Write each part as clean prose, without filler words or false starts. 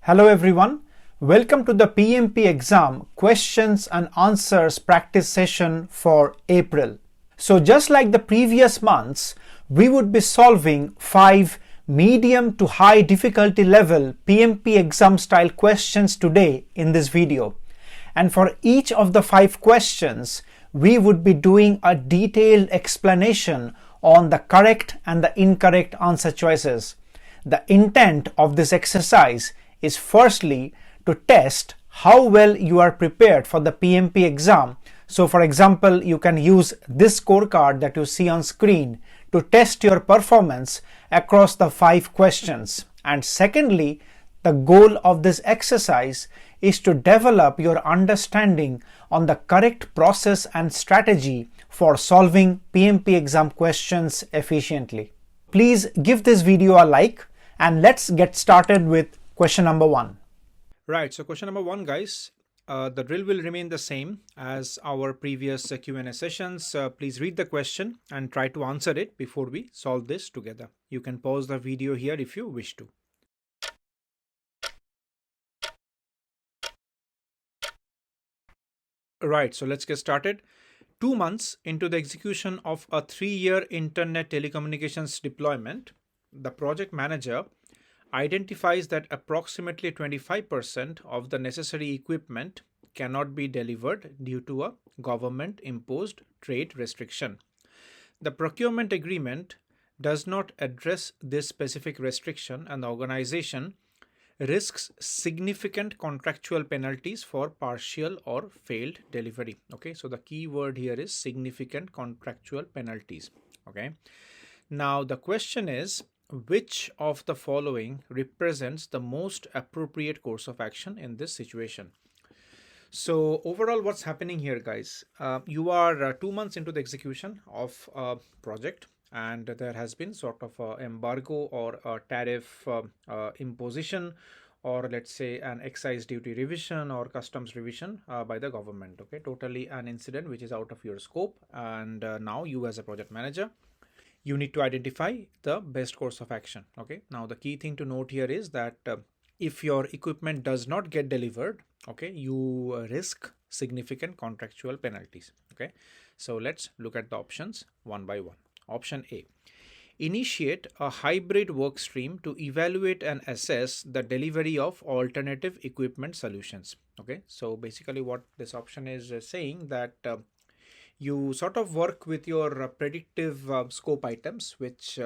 Hello everyone, welcome to the PMP exam questions and answers practice session for April. So just like the previous months, we would be solving 5 medium to high difficulty level PMP exam style questions today in this video. And for each of the 5 questions, we would be doing a detailed explanation on the correct and the incorrect answer choices. The intent of this exercise is firstly to test how well you are prepared for the PMP exam. So for example, you can use this scorecard that you see on screen to test your performance across the 5 questions. And secondly, the goal of this exercise is to develop your understanding on the correct process and strategy for solving PMP exam questions efficiently. Please give this video a like and let's get started with question number 1. Right, so question number 1, guys. The drill will remain the same as our previous Q&A sessions. Please read the question and try to answer it before we solve this together. You can pause the video here if you wish to. Right, so let's get started. 2 months into the execution of a 3-year internet telecommunications deployment, the project manager identifies that approximately 25% of the necessary equipment cannot be delivered due to a government-imposed trade restriction. The procurement agreement does not address this specific restriction, and the organization risks significant contractual penalties for partial or failed delivery. Okay, so the key word here is significant contractual penalties. Okay, now the question is, which of the following represents the most appropriate course of action in this situation? So overall, what's happening here, guys? You are 2 months into the execution of a project, and there has been sort of an embargo or a tariff imposition, or let's say an excise duty revision or customs revision by the government. Okay, totally an incident which is out of your scope, and now you as a project manager, you need to identify the best course of action. Okay, now the key thing to note here is that if your equipment does not get delivered, okay, you risk significant contractual penalties. Okay, so let's look at the options one by one. Option A, initiate a hybrid work stream to evaluate and assess the delivery of alternative equipment solutions. Okay, so basically what this option is saying that you sort of work with your predictive scope items, which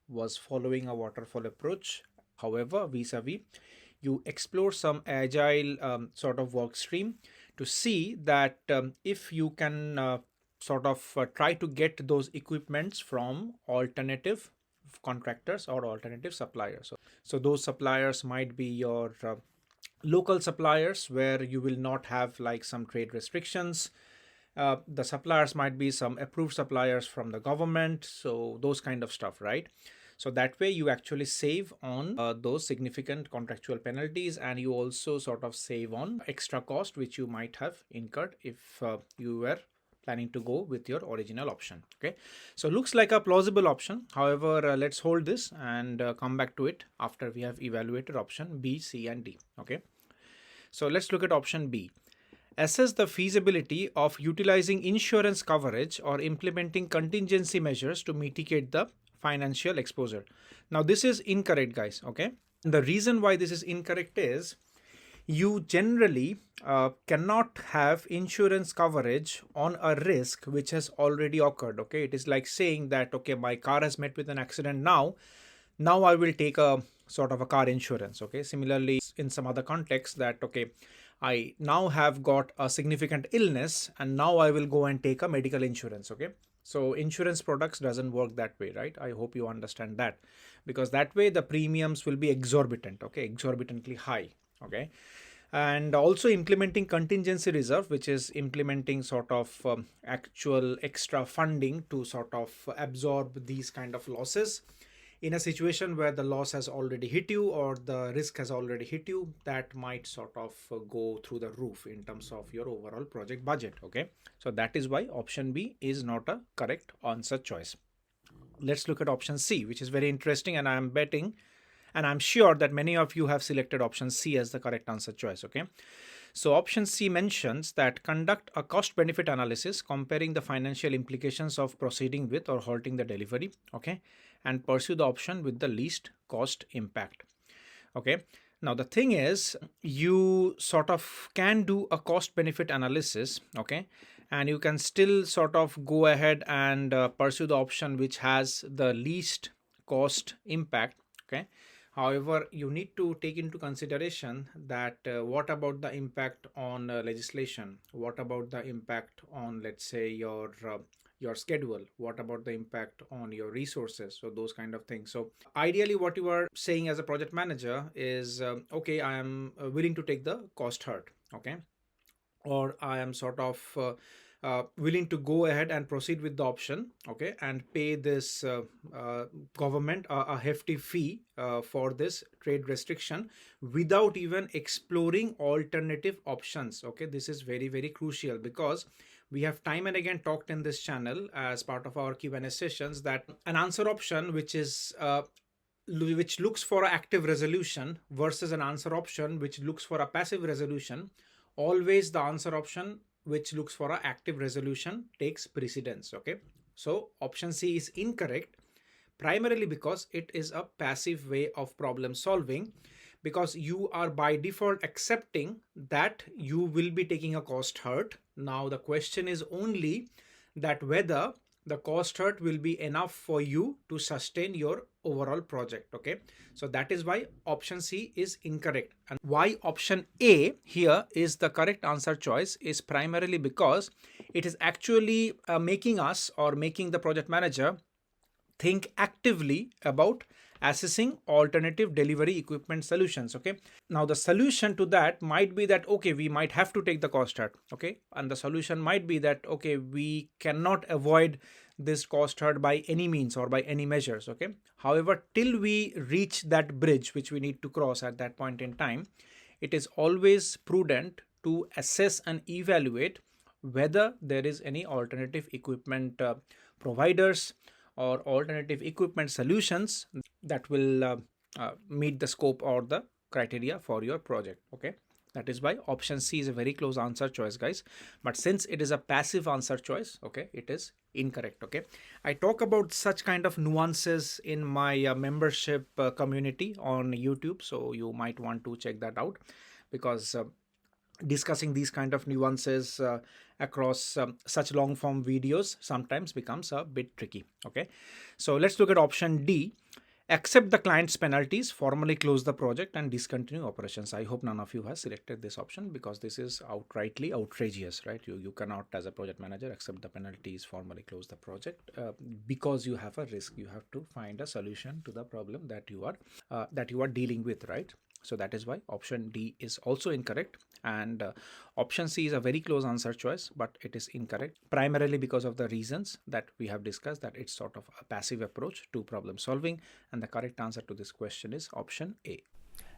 was following a waterfall approach. However, vis-a-vis, you explore some agile sort of work stream to see that if you can try to get those equipments from alternative contractors or alternative suppliers. So those suppliers might be your local suppliers where you will not have like some trade restrictions. The suppliers might be some approved suppliers from the government, so those kind of stuff, right? So that way you actually save on those significant contractual penalties, and you also sort of save on extra cost which you might have incurred if you were planning to go with your original option. Okay, so looks like a plausible option. However, let's hold this and come back to it after we have evaluated option B, C and D. Okay, so let's look at option B. Assess the feasibility of utilizing insurance coverage or implementing contingency measures to mitigate the financial exposure. Now this is incorrect, guys. Okay, the reason why this is incorrect is you generally cannot have insurance coverage on a risk which has already occurred. Okay, it is like saying that, okay, my car has met with an accident, now I will take a sort of a car insurance. Okay, similarly in some other context that, okay, I now have got a significant illness and now I will go and take a medical insurance. Okay, so insurance products doesn't work that way, right? I hope you understand that, because that way the premiums will be exorbitant. Okay, exorbitantly high. Okay, and also implementing contingency reserve, which is implementing sort of actual extra funding to sort of absorb these kind of losses in a situation where the loss has already hit you or the risk has already hit you. That might sort of go through the roof in terms of your overall project budget. Okay, so that is why option B is not a correct answer choice. Let's look at option C, which is very interesting, and I am betting And I'm sure that many of you have selected option C as the correct answer choice. Okay. So option C mentions that conduct a cost benefit analysis comparing the financial implications of proceeding with or halting the delivery. Okay. And pursue the option with the least cost impact. Okay. Now the thing is, you sort of can do a cost benefit analysis. Okay. And you can still sort of go ahead and pursue the option which has the least cost impact. Okay. However, you need to take into consideration that what about the impact on legislation? What about the impact on, let's say, your schedule? What about the impact on your resources? So those kind of things. So ideally, what you are saying as a project manager is, okay, I am willing to take the cost hurt. Okay. Or I am sort of willing to go ahead and proceed with the option, okay, and pay this government a hefty fee for this trade restriction without even exploring alternative options. Okay, this is very, very crucial, because we have time and again talked in this channel as part of our Q&A sessions that an answer option which is which looks for an active resolution versus an answer option which looks for a passive resolution, always the answer option which looks for an active resolution takes precedence. Okay, so option C is incorrect, primarily because it is a passive way of problem solving, because you are by default accepting that you will be taking a cost hurt. Now the question is only that whether the cost hurt will be enough for you to sustain your overall project. Okay, so that is why option C is incorrect. And why option A here is the correct answer choice is primarily because it is actually making us, or making the project manager, think actively about assessing alternative delivery equipment solutions. Okay, now the solution to that might be that, okay, we might have to take the cost hurt. Okay, and the solution might be that, okay, we cannot avoid this cost hurt by any means or by any measures. Okay, however, till we reach that bridge which we need to cross at that point in time, it is always prudent to assess and evaluate whether there is any alternative equipment providers or alternative equipment solutions that will meet the scope or the criteria for your project. Okay, that is why option C is a very close answer choice, guys. But since it is a passive answer choice, okay, it is incorrect. Okay, I talk about such kind of nuances in my membership community on YouTube, so you might want to check that out, because discussing these kind of nuances across such long form videos sometimes becomes a bit tricky. Okay, so let's look at option D. Accept the client's penalties, formally close the project and discontinue operations. I hope none of you has selected this option, because this is outrightly outrageous, right? You cannot, as a project manager, accept the penalties, formally close the project, because you have a risk. You have to find a solution to the problem that you are dealing with, right? So that is why option D is also incorrect, and option C is a very close answer choice, but it is incorrect primarily because of the reasons that we have discussed, that it's sort of a passive approach to problem solving, and the correct answer to this question is option A.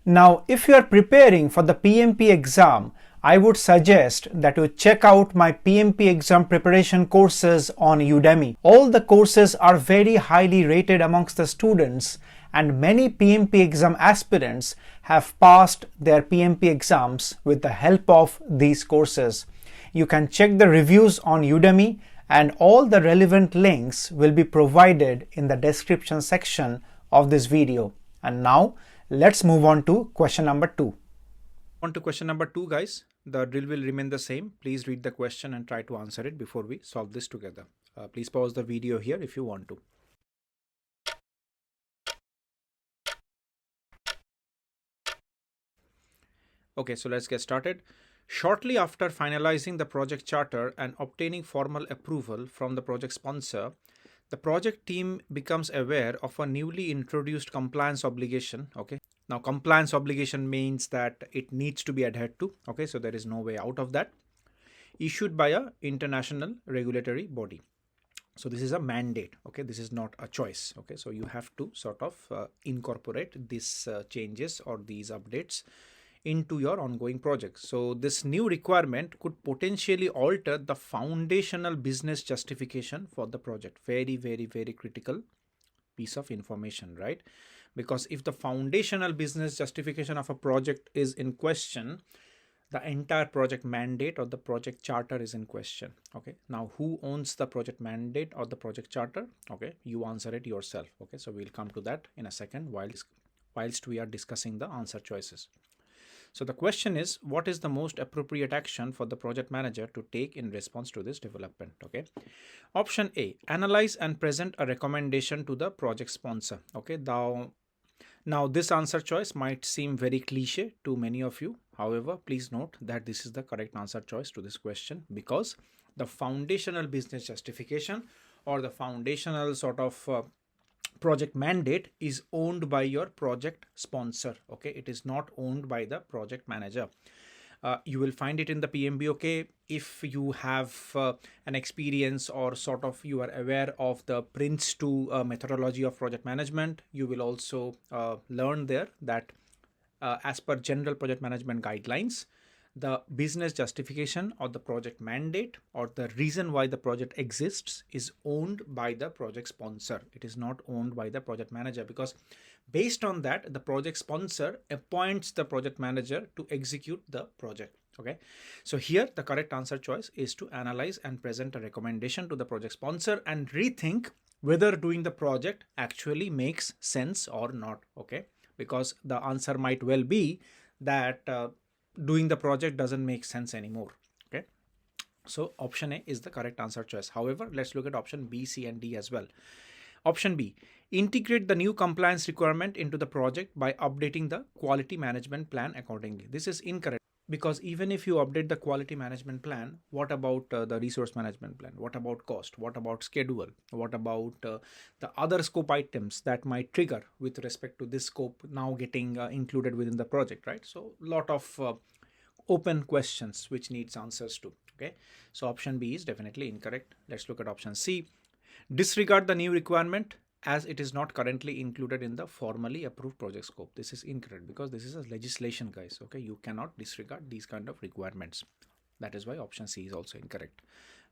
Now, if you are preparing for the PMP exam, I would suggest that you check out my PMP exam preparation courses on Udemy. All the courses are very highly rated amongst the students, and many PMP exam aspirants have passed their PMP exams with the help of these courses. You can check the reviews on Udemy, and all the relevant links will be provided in the description section of this video. And now let's move on to question number 2. On to question number 2, guys. The drill will remain the same. Please read the question and try to answer it before we solve this together. Please pause the video here if you want to. Okay, so let's get started. Shortly after finalizing the project charter and obtaining formal approval from the project sponsor, the project team becomes aware of a newly introduced compliance obligation. Okay, now compliance obligation means that it needs to be adhered to. Okay, so there is no way out of that. Issued by a international regulatory body. So this is a mandate. Okay, this is not a choice. Okay, so you have to sort of incorporate these changes or these updates into your ongoing projects. So this new requirement could potentially alter the foundational business justification for the project. Very, very, very critical piece of information, right? because if the foundational business justification of a project is in question, the entire project mandate or the project charter is in question. Okay, now who owns the project mandate or the project charter? Okay, you answer it yourself. Okay, so we'll come to that in a second whilst we are discussing the answer choices. So the question is, what is the most appropriate action for the project manager to take in response to this development? Okay, option A, analyze and present a recommendation to the project sponsor. Okay, now this answer choice might seem very cliche to many of you. However, please note that this is the correct answer choice to this question, because the foundational business justification or the foundational sort of project mandate is owned by your project sponsor. Okay, it is not owned by the project manager. You will find it in the PMBOK. If you have an experience or sort of you are aware of the PRINCE2 methodology of project management, you will also learn there that as per general project management guidelines, the business justification or the project mandate or the reason why the project exists is owned by the project sponsor. It is not owned by the project manager, because based on that, the project sponsor appoints the project manager to execute the project. Okay, so here the correct answer choice is to analyze and present a recommendation to the project sponsor and rethink whether doing the project actually makes sense or not. Okay, because the answer might well be that doing the project doesn't make sense anymore. Okay, so option A is the correct answer choice. However, let's look at option B, C, and D as well. Option B, integrate the new compliance requirement into the project by updating the quality management plan accordingly. This is incorrect, because even if you update the quality management plan, what about the resource management plan? What about cost? What about schedule? What about the other scope items that might trigger with respect to this scope now getting included within the project, right? So lot of open questions which needs answers to. Okay, so option B is definitely incorrect. Let's look at option C. Disregard the new requirement as it is not currently included in the formally approved project scope. This is incorrect, because this is a legislation, guys. Okay, you cannot disregard these kind of requirements. That is why option C is also incorrect.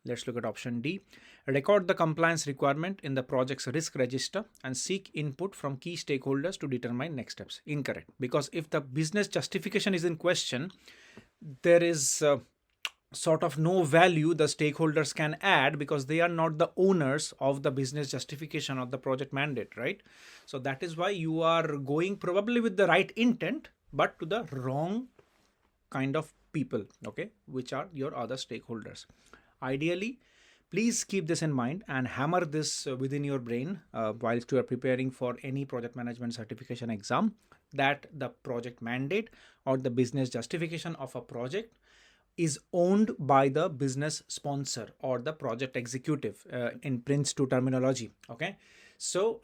Let's look at option D. Record the compliance requirement in the project's risk register and seek input from key stakeholders to determine next steps. Incorrect, because if the business justification is in question, there is sort of no value the stakeholders can add, because they are not the owners of the business justification of the project mandate, right? So that is why you are going probably with the right intent, but to the wrong kind of people, okay, which are your other stakeholders. Ideally, please keep this in mind and hammer this within your brain whilst you are preparing for any project management certification exam, that the project mandate or the business justification of a project is owned by the business sponsor or the project executive in PRINCE2 terminology. Okay, so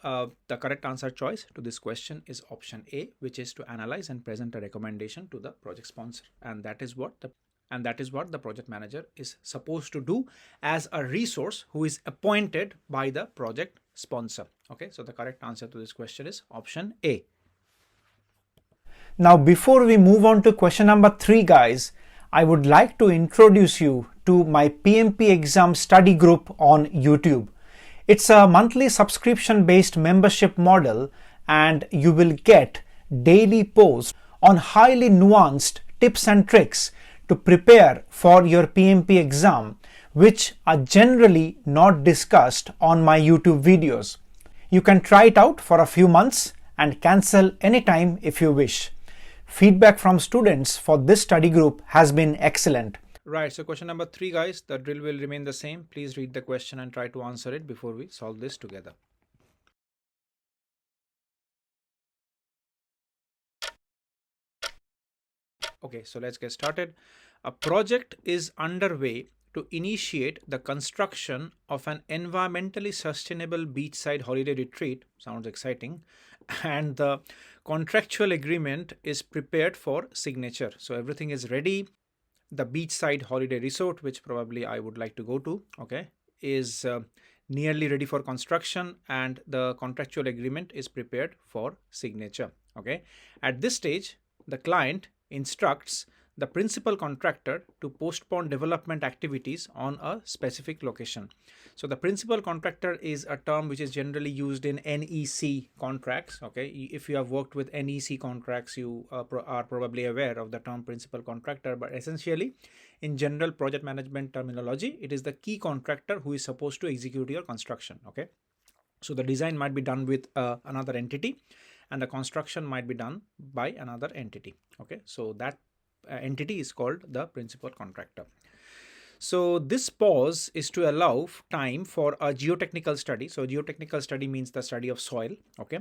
the correct answer choice to this question is option A, which is to analyze and present a recommendation to the project sponsor, and that is what the project manager is supposed to do as a resource who is appointed by the project sponsor. Okay, so the correct answer to this question is option A. Now, before we move on to question number 3, guys, I would like to introduce you to my PMP exam study group on YouTube. It's a monthly subscription based membership model, and you will get daily posts on highly nuanced tips and tricks to prepare for your PMP exam, which are generally not discussed on my YouTube videos. You can try it out for a few months and cancel anytime if you wish. Feedback from students for this study group has been excellent. Right, so question number 3, guys, the drill will remain the same. Please read the question and try to answer it before we solve this together. Okay, so let's get started. A project is underway to initiate the construction of an environmentally sustainable beachside holiday retreat. Sounds exciting. And the contractual agreement is prepared for signature. So everything is ready. The beachside holiday resort, which probably I would like to go to, okay, is nearly ready for construction, and the contractual agreement is prepared for signature. Okay, at this stage, the client instructs the principal contractor to postpone development activities on a specific location. So the principal contractor is a term which is generally used in NEC contracts. Okay, if you have worked with NEC contracts, you are probably aware of the term principal contractor, but essentially in general project management terminology, it is the key contractor who is supposed to execute your construction. Okay, so the design might be done with another entity and the construction might be done by another entity. Okay, so that entity is called the principal contractor. So this pause is to allow time for a geotechnical study. So geotechnical study means the study of soil, okay,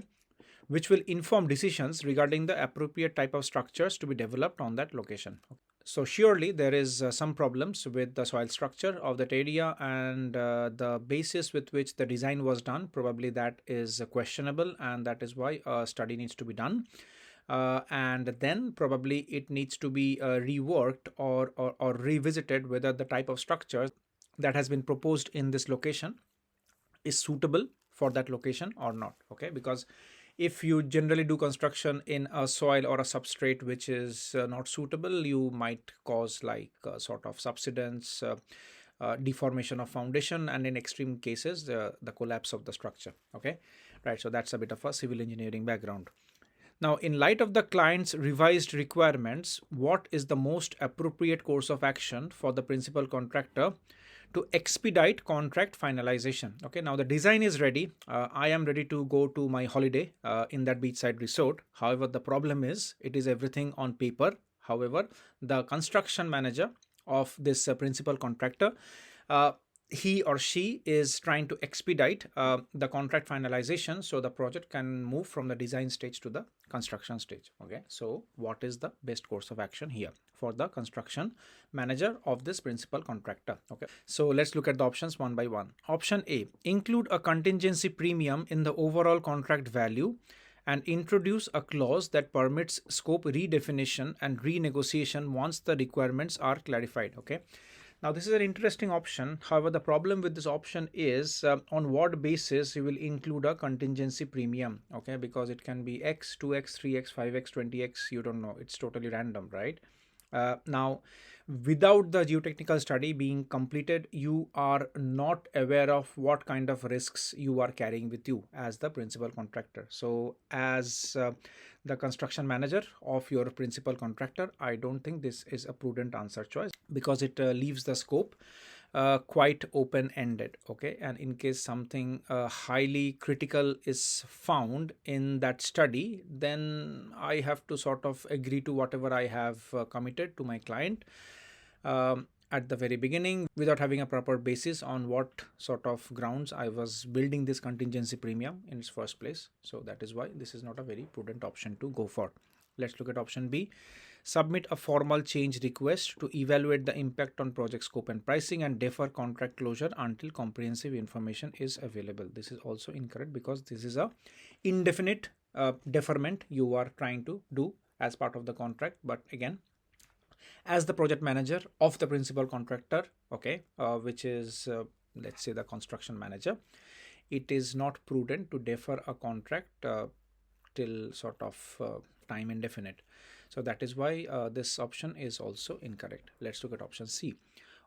which will inform decisions regarding the appropriate type of structures to be developed on that location. So surely there is some problems with the soil structure of that area, and the basis with which the design was done, probably that is questionable, and that is why a study needs to be done. And then probably it needs to be reworked or revisited whether the type of structure that has been proposed in this location is suitable for that location or not. Okay, because if you generally do construction in a soil or a substrate which is not suitable, you might cause like sort of subsidence, deformation of foundation, and in extreme cases the collapse of the structure. Okay, right, so that's a bit of a civil engineering background. Now, in light of the client's revised requirements, what is the most appropriate course of action for the principal contractor to expedite contract finalization? Okay, now the design is ready. I am ready to go to my holiday in that beachside resort. However, the problem is it is everything on paper. However, the construction manager of this principal contractor, he or she is trying to expedite the contract finalization so the project can move from the design stage to the construction stage. Okay, so what is the best course of action here for the construction manager of this principal contractor? Okay, so let's look at the options one by one. Option A, include a contingency premium in the overall contract value and introduce a clause that permits scope redefinition and renegotiation once the requirements are clarified. Okay, now this is an interesting option. However, the problem with this option is on what basis you will include a contingency premium. Okay, because it can be X, 2X, 3X, 5X, 20X, you don't know, it's totally random, right? Now, without the geotechnical study being completed, you are not aware of what kind of risks you are carrying with you as the principal contractor. So as the construction manager of your principal contractor, I don't think this is a prudent answer choice because it leaves the scope quite open-ended. Okay, and in case something highly critical is found in that study, then I have to sort of agree to whatever I have committed to my client at the very beginning without having a proper basis on what sort of grounds I was building this contingency premium in its first place. So that is why this is not a very prudent option to go for. Let's look at option B. Submit a formal change request to evaluate the impact on project scope and pricing and defer contract closure until comprehensive information is available. This is also incorrect because this is a indefinite deferment you are trying to do as part of the contract. But again, as the project manager of the principal contractor, okay, which is let's say the construction manager, it is not prudent to defer a contract till sort of time indefinite. So that is why this option is also incorrect. Let's look at option C.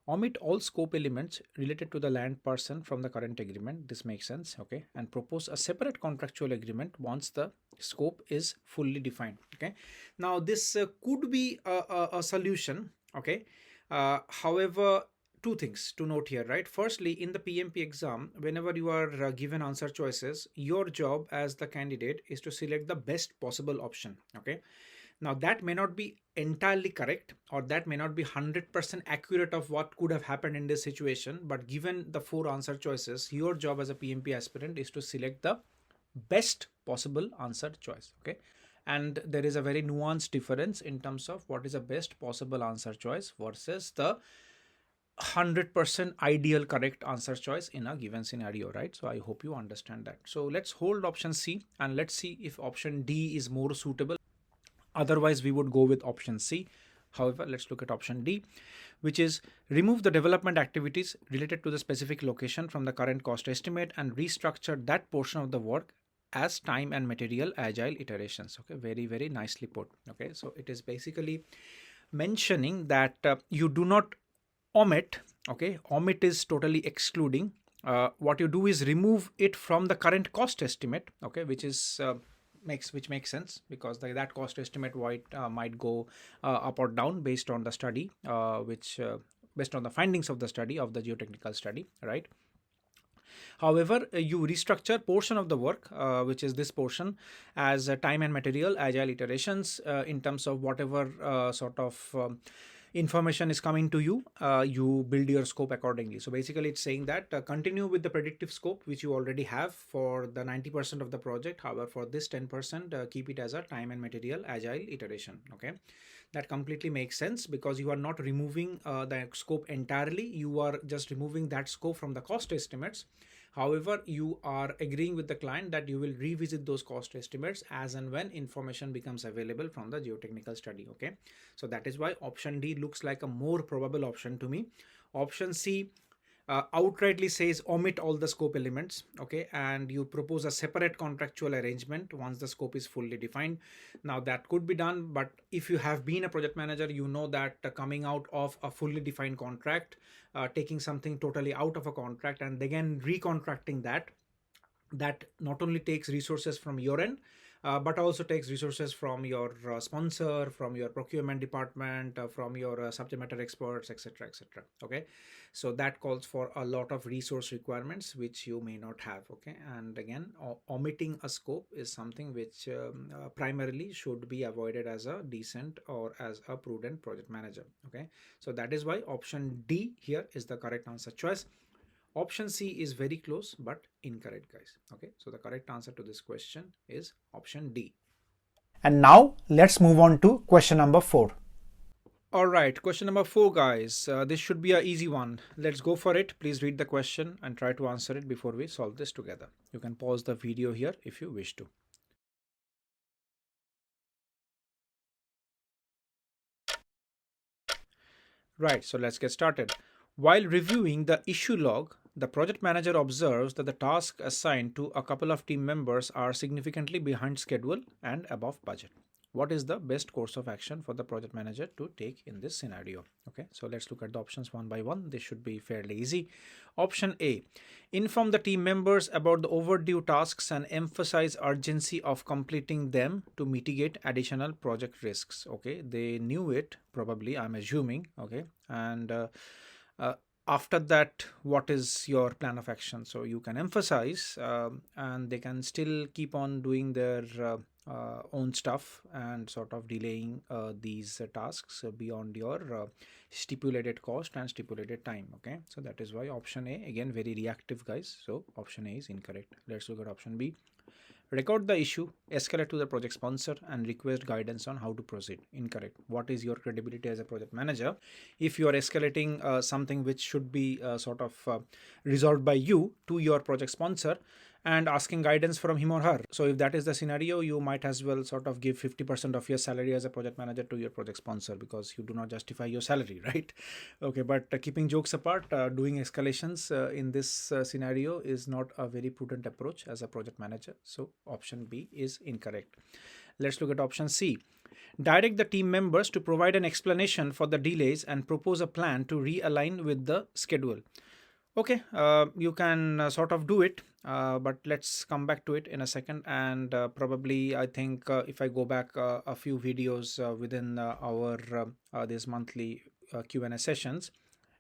Omit all scope elements related to the land person from the current agreement. This makes sense, okay, and propose a separate contractual agreement once the scope is fully defined. Okay, now this could be a solution. Okay, however, two things to note here, right? Firstly, in the PMP exam, whenever you are given answer choices, your job as the candidate is to select the best possible option. Okay, now that may not be entirely correct or that may not be 100% accurate of what could have happened in this situation, but given the 4 answer choices, your job as a PMP aspirant is to select the best possible answer choice. Okay, and there is a very nuanced difference in terms of what is a best possible answer choice versus the 100% ideal correct answer choice in a given scenario, right? So I hope you understand that. So let's hold option C and let's see if option D is more suitable. Otherwise, we would go with option C. However, let's look at option D, which is remove the development activities related to the specific location from the current cost estimate and restructure that portion of the work as time and material agile iterations. Okay, very, very nicely put. Okay, so it is basically mentioning that you do not omit. Okay, omit is totally excluding. What you do is remove it from the current cost estimate, okay, which is which makes sense, because that cost estimate might go up or down based on the study, which based on the findings of the study, of the geotechnical study, right? However, you restructure portion of the work, which is this portion, as time and material, agile iterations, in terms of whatever sort of information is coming to you, you build your scope accordingly. So basically it's saying that continue with the predictive scope which you already have for the 90% of the project. However, for this 10%, keep it as a time and material agile iteration. Okay, that completely makes sense, because you are not removing the scope entirely, you are just removing that scope from the cost estimates. However, you are agreeing with the client that you will revisit those cost estimates as and when information becomes available from the geotechnical study. Okay, so that is why option D looks like a more probable option to me. Option C outrightly says omit all the scope elements, okay, and you propose a separate contractual arrangement once the scope is fully defined. Now that could be done, but if you have been a project manager, you know that coming out of a fully defined contract, taking something totally out of a contract and again recontracting that not only takes resources from your end, but also takes resources from your sponsor, from your procurement department, from your subject matter experts, etc., etc. Okay, so that calls for a lot of resource requirements which you may not have. Okay, and again, omitting a scope is something which primarily should be avoided as a decent or as a prudent project manager. Okay, so that is why option D here is the correct answer choice. Option C is very close but incorrect, guys. Okay, so the correct answer to this question is option D. And now let's move on to question number 4. All right, question number 4, guys. This should be an easy one. Let's go for it. Please read the question and try to answer it before we solve this together. You can pause the video here if you wish to. Right, so let's get started. While reviewing the issue log, the project manager observes that the tasks assigned to a couple of team members are significantly behind schedule and above budget. What is the best course of action for the project manager to take in this scenario? Okay, so let's look at the options one by one. This should be fairly easy. Option A, inform the team members about the overdue tasks and emphasize urgency of completing them to mitigate additional project risks. Okay, they knew it probably, I'm assuming. Okay, and after that, what is your plan of action? So you can emphasize, and they can still keep on doing their own stuff and sort of delaying these tasks beyond your stipulated cost and stipulated time. Okay, so that is why option A, again, very reactive, guys. So option A is incorrect. Let's look at option B. Record the issue, escalate to the project sponsor, and request guidance on how to proceed. Incorrect. What is your credibility as a project manager if you are escalating something which should be sort of resolved by you to your project sponsor and asking guidance from him or her? So if that is the scenario, you might as well sort of give 50% of your salary as a project manager to your project sponsor, because you do not justify your salary, right? Okay, but keeping jokes apart, doing escalations in this scenario is not a very prudent approach as a project manager. So option B is incorrect. Let's look at option C. Direct the team members to provide an explanation for the delays and propose a plan to realign with the schedule. Okay, you can sort of do it, but let's come back to it in a second. And probably I think if I go back a few videos within our these monthly Q&A sessions,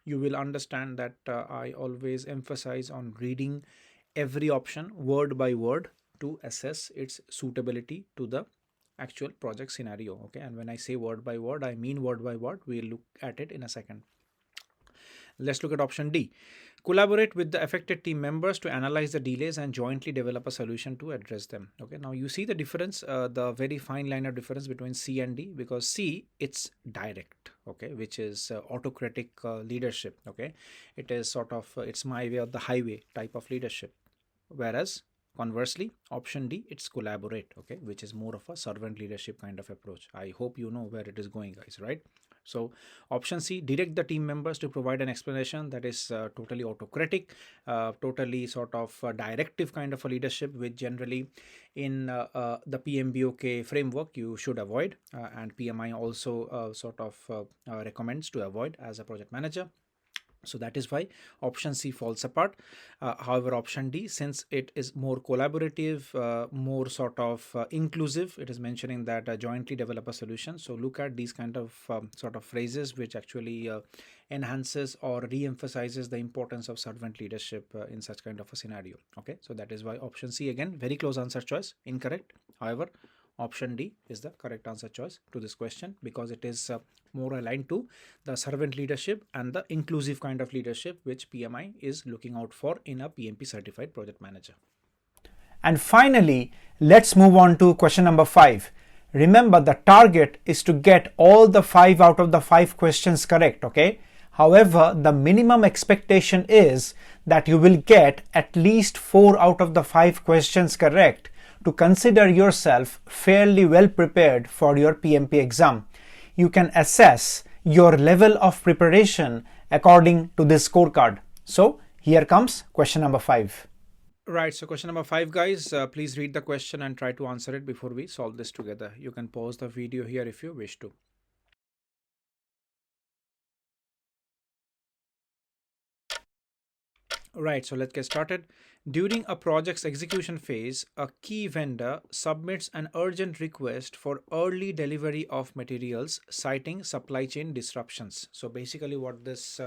you will understand that I always emphasize on reading every option word by word to assess its suitability to the actual project scenario. Okay, and when I say word by word, I mean word by word. We'll look at it in a second. Let's look at option D. Collaborate with the affected team members to analyze the delays and jointly develop a solution to address them. Okay, now you see the difference, the very fine line of difference between C and D, because C, it's direct, okay, which is autocratic leadership. Okay, it is sort of it's my way or the highway type of leadership, whereas conversely, option D, it's collaborate, okay, which is more of a servant leadership kind of approach. I hope you know where it is going, guys, right? So option C, direct the team members to provide an explanation. That is totally autocratic, totally sort of directive kind of a leadership, which generally in the PMBOK framework you should avoid, and PMI also sort of recommends to avoid as a project manager. So that is why option C falls apart. However, option D, since it is more collaborative, more sort of inclusive, it is mentioning that jointly develop a solution. So look at these kind of sort of phrases which actually enhances or re-emphasizes the importance of servant leadership in such kind of a scenario. Okay, so that is why option C, again, very close answer choice, incorrect. However, option D is the correct answer choice to this question, because it is more aligned to the servant leadership and the inclusive kind of leadership which PMI is looking out for in a PMP certified project manager. And finally, let's move on to question number 5. Remember, the target is to get all the 5 out of the 5 questions correct, okay? However, the minimum expectation is that you will get at least 4 out of the 5 questions correct to consider yourself fairly well prepared for your PMP exam. You can assess your level of preparation according to this scorecard. So here comes question number 5. Right, so question number 5, guys, please read the question and try to answer it before we solve this together. You can pause the video here if you wish to. Right, so let's get started. During a project's execution phase, a key vendor submits an urgent request for early delivery of materials, citing supply chain disruptions. So basically what this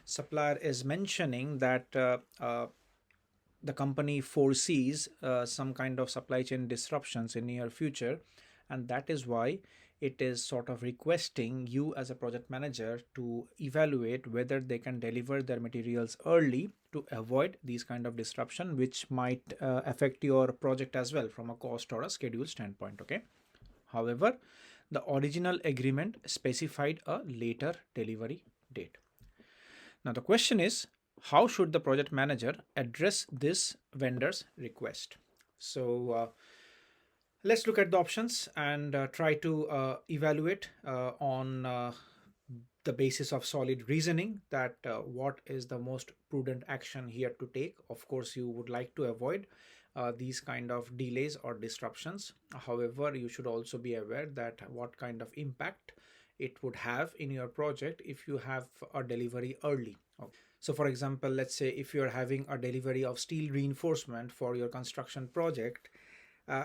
supplier is mentioning, that the company foresees some kind of supply chain disruptions in near future, and that is why it is sort of requesting you as a project manager to evaluate whether they can deliver their materials early to avoid these kind of disruption, which might affect your project as well from a cost or a schedule standpoint. Okay. However, the original agreement specified a later delivery date. Now the question is, how should the project manager address this vendor's request? So let's look at the options and try to evaluate on the basis of solid reasoning that what is the most prudent action here to take. Of course, you would like to avoid these kind of delays or disruptions. However, you should also be aware that what kind of impact it would have in your project if you have a delivery early. So for example, let's say if you're having a delivery of steel reinforcement for your construction project,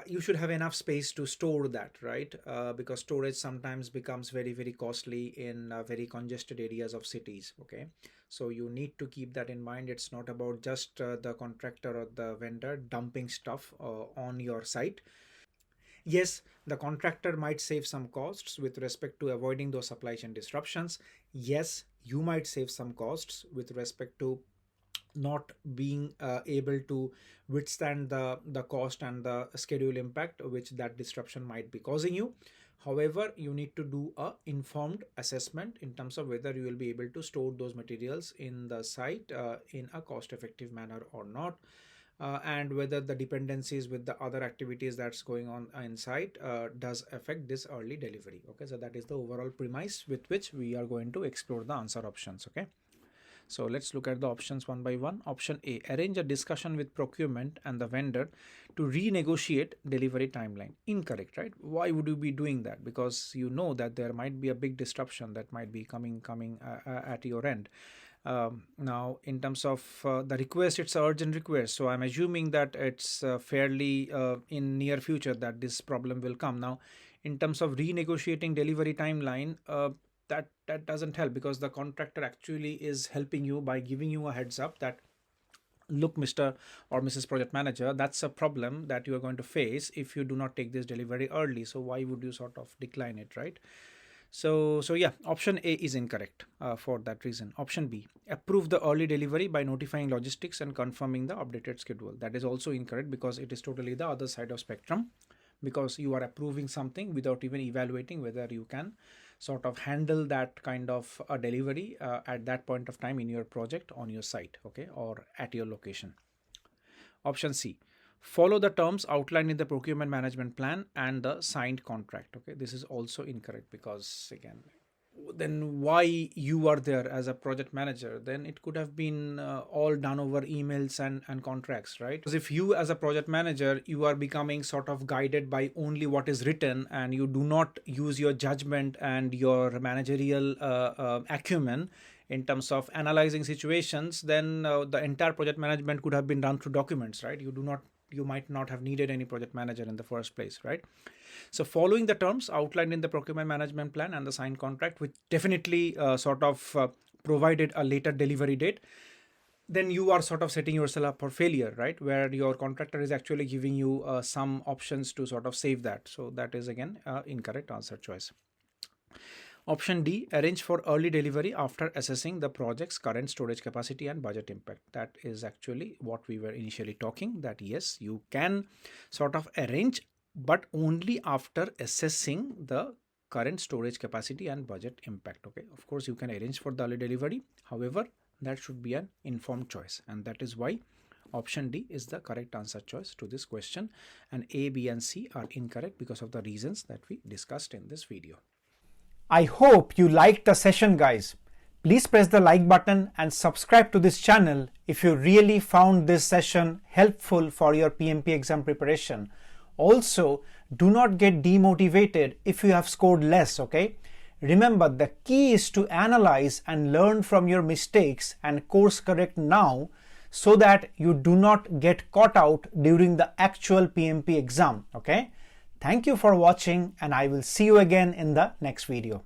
you should have enough space to store that, right? Because storage sometimes becomes very, very costly in very congested areas of cities. Okay, so you need to keep that in mind. It's not about just the contractor or the vendor dumping stuff on your site. Yes, the contractor might save some costs with respect to avoiding those supply chain disruptions. Yes, you might save some costs with respect to not being able to withstand the cost and the schedule impact which that disruption might be causing you. However, you need to do a informed assessment in terms of whether you will be able to store those materials in the site in a cost-effective manner or not. And whether the dependencies with the other activities that's going on inside does affect this early delivery. Okay, so that is the overall premise with which we are going to explore the answer options. Okay, so let's look at the options one by one. Option A, arrange a discussion with procurement and the vendor to renegotiate delivery timeline. Incorrect, right? Why would you be doing that? Because you know that there might be a big disruption that might be coming at your end. Now, in terms of the request, it's an urgent request. So I'm assuming that it's fairly in near future that this problem will come. Now, in terms of renegotiating delivery timeline, that doesn't help, because the contractor actually is helping you by giving you a heads up that, look, Mr. or Mrs. Project Manager, that's a problem that you are going to face if you do not take this delivery early. So why would you sort of decline it, right? So yeah, option A is incorrect for that reason. Option B, approve the early delivery by notifying logistics and confirming the updated schedule. That is also incorrect, because it is totally the other side of spectrum, because you are approving something without even evaluating whether you can sort of handle that kind of a delivery at that point of time in your project on your site, okay, or at your location. Option C, follow the terms outlined in the procurement management plan and the signed contract. Okay, this is also incorrect, because again, then why you are there as a project manager? Then it could have been all done over emails and contracts, right? Because if you as a project manager, you are becoming sort of guided by only what is written, and you do not use your judgment and your managerial acumen in terms of analyzing situations, then the entire project management could have been done through documents, right? You might not have needed any project manager in the first place, right? So following the terms outlined in the procurement management plan and the signed contract, which definitely provided a later delivery date, then you are sort of setting yourself up for failure, right? Where your contractor is actually giving you some options to sort of save that. So that is again incorrect answer choice. Option D, arrange for early delivery after assessing the project's current storage capacity and budget impact. That is actually what we were initially talking, that yes, you can sort of arrange, but only after assessing the current storage capacity and budget impact. Okay, of course you can arrange for the early delivery. However, that should be an informed choice, and that is why option D is the correct answer choice to this question, and A, B and C are incorrect because of the reasons that we discussed in this video. I hope you liked the session, guys. Please press the like button and subscribe to this channel if you really found this session helpful for your PMP exam preparation. Also, do not get demotivated if you have scored less, okay? Remember, the key is to analyze and learn from your mistakes and course correct now so that you do not get caught out during the actual PMP exam, okay? Thank you for watching, and I will see you again in the next video.